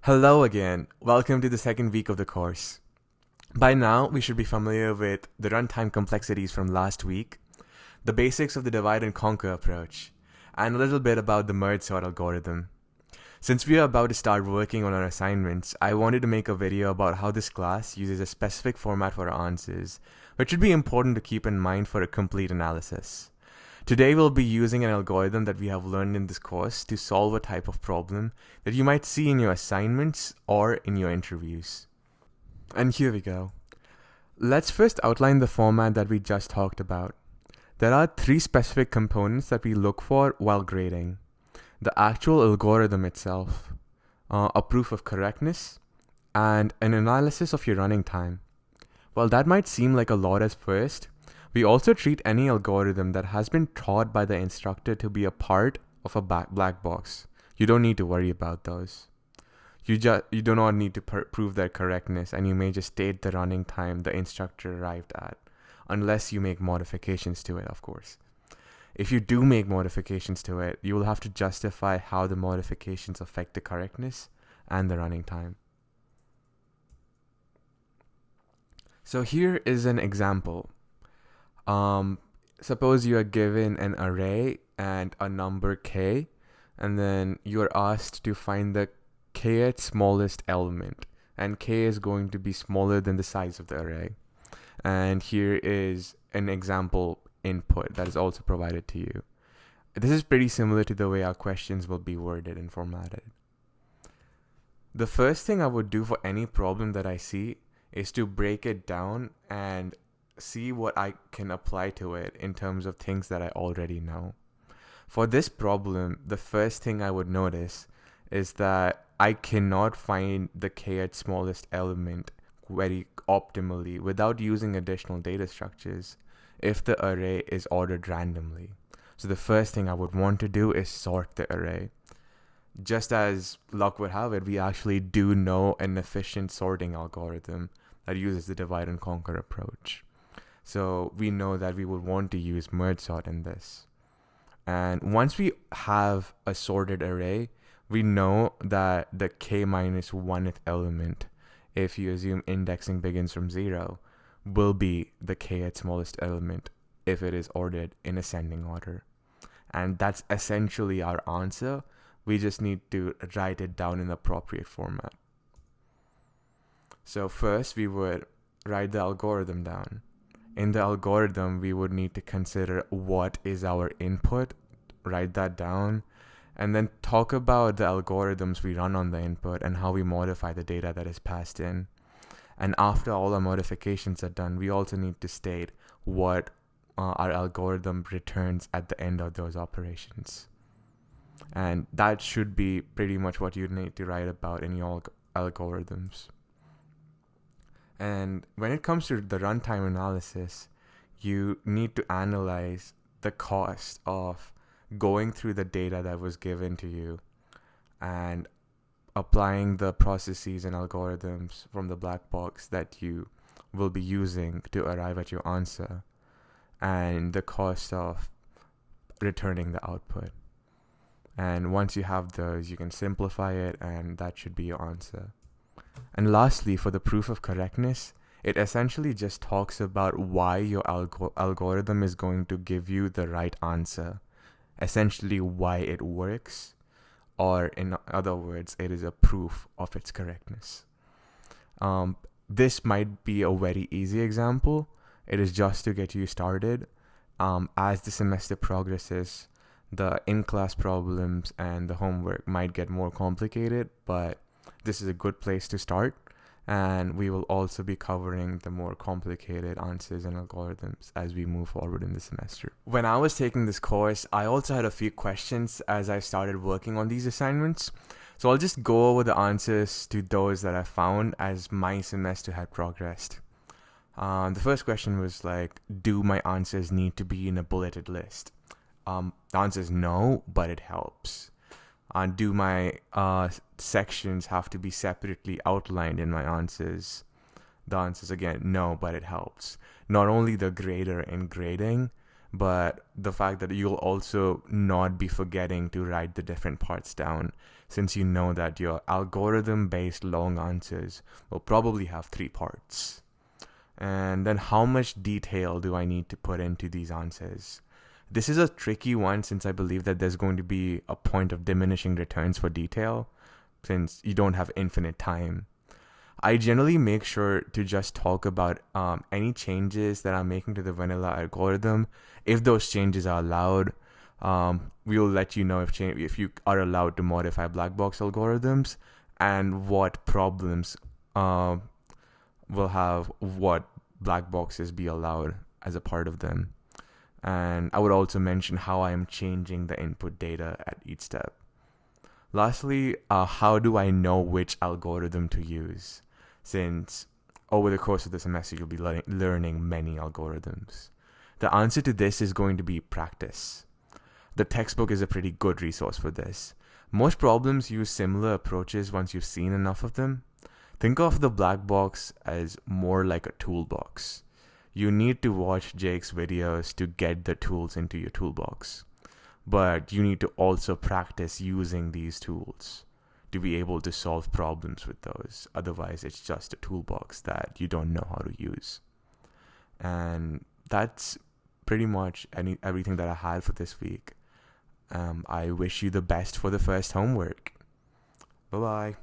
Hello again. Welcome to the second week of the course. By now, we should be familiar with the runtime complexities from last week, the basics of the divide and conquer approach, and a little bit about the merge sort algorithm. Since we are about to start working on our assignments, I wanted to make a video about how this class uses a specific format for our answers, which should be important to keep in mind for a complete analysis. Today we'll be using an algorithm that we have learned in this course to solve a type of problem that you might see in your assignments or in your interviews. And here we go. Let's first outline the format that we just talked about. There are three specific components that we look for while grading: the actual algorithm itself, a proof of correctness, and an analysis of your running time. While that might seem like a lot at first, we also treat any algorithm that has been taught by the instructor to be a part of a black box. You don't need to worry about those. You do not need to prove their correctness, and you may just state the running time the instructor arrived at, unless you make modifications to it, of course. If you do make modifications to it, you will have to justify how the modifications affect the correctness and the running time. So here is an example. Suppose you are given an array and a number k, and then you are asked to find the kth smallest element, and k is going to be smaller than the size of the array. And here is an example input that is also provided to you. This is pretty similar to the way our questions will be worded and formatted. The first thing I would do for any problem that I see is to break it down and see what I can apply to it in terms of things that I already know. For this problem, the first thing I would notice is that I cannot find the kth smallest element very optimally without using additional data structures if the array is ordered randomly. So the first thing I would want to do is sort the array. Just as luck would have it, we actually do know an efficient sorting algorithm that uses the divide and conquer approach. So we know that we would want to use merge sort in this. And once we have a sorted array, we know that the k minus 1th element, if you assume indexing begins from 0, will be the kth smallest element if it is ordered in ascending order. And that's essentially our answer. We just need to write it down in the appropriate format. So first we would write the algorithm down. In the algorithm, we would need to consider what is our input, write that down, and then talk about the algorithms we run on the input and how we modify the data that is passed in. And after all our modifications are done, we also need to state what our algorithm returns at the end of those operations. And that should be pretty much what you need to write about in your algorithms. And when it comes to the runtime analysis, you need to analyze the cost of going through the data that was given to you and applying the processes and algorithms from the black box that you will be using to arrive at your answer, and the cost of returning the output. And once you have those, you can simplify it, and that should be your answer. And lastly, for the proof of correctness, it essentially just talks about why your algorithm is going to give you the right answer. Essentially, why it works, or in other words, it is a proof of its correctness. This might be a very easy example. It is just to get you started. As the semester progresses, the in-class problems and the homework might get more complicated, but this is a good place to start, and we will also be covering the more complicated answers and algorithms as we move forward in the semester. When I was taking this course, I also had a few questions as I started working on these assignments, so I'll just go over the answers to those that I found as my semester had progressed. The first question was like, do my answers need to be in a bulleted list? The answer is no, but it helps. Do my sections have to be separately outlined in my answers? The answer is again no, but it helps. Not only the grader in grading, but the fact that you'll also not be forgetting to write the different parts down, since you know that your algorithm-based long answers will probably have 3 parts. And then how much detail do I need to put into these answers? This is a tricky one, since I believe that there's going to be a point of diminishing returns for detail, since you don't have infinite time. I generally make sure to just talk about any changes that I'm making to the vanilla algorithm. If those changes are allowed, we'll let you know if you are allowed to modify black box algorithms, and what problems will have what black boxes be allowed as a part of them. And I would also mention how I am changing the input data at each step. Lastly, how do I know which algorithm to use? Since over the course of the semester, you'll be learning many algorithms. The answer to this is going to be practice. The textbook is a pretty good resource for this. Most problems use similar approaches once you've seen enough of them. Think of the black box as more like a toolbox. You need to watch Jake's videos to get the tools into your toolbox. But you need to also practice using these tools to be able to solve problems with those. Otherwise, it's just a toolbox that you don't know how to use. And that's pretty much everything that I had for this week. I wish you the best for the first homework. Bye-bye.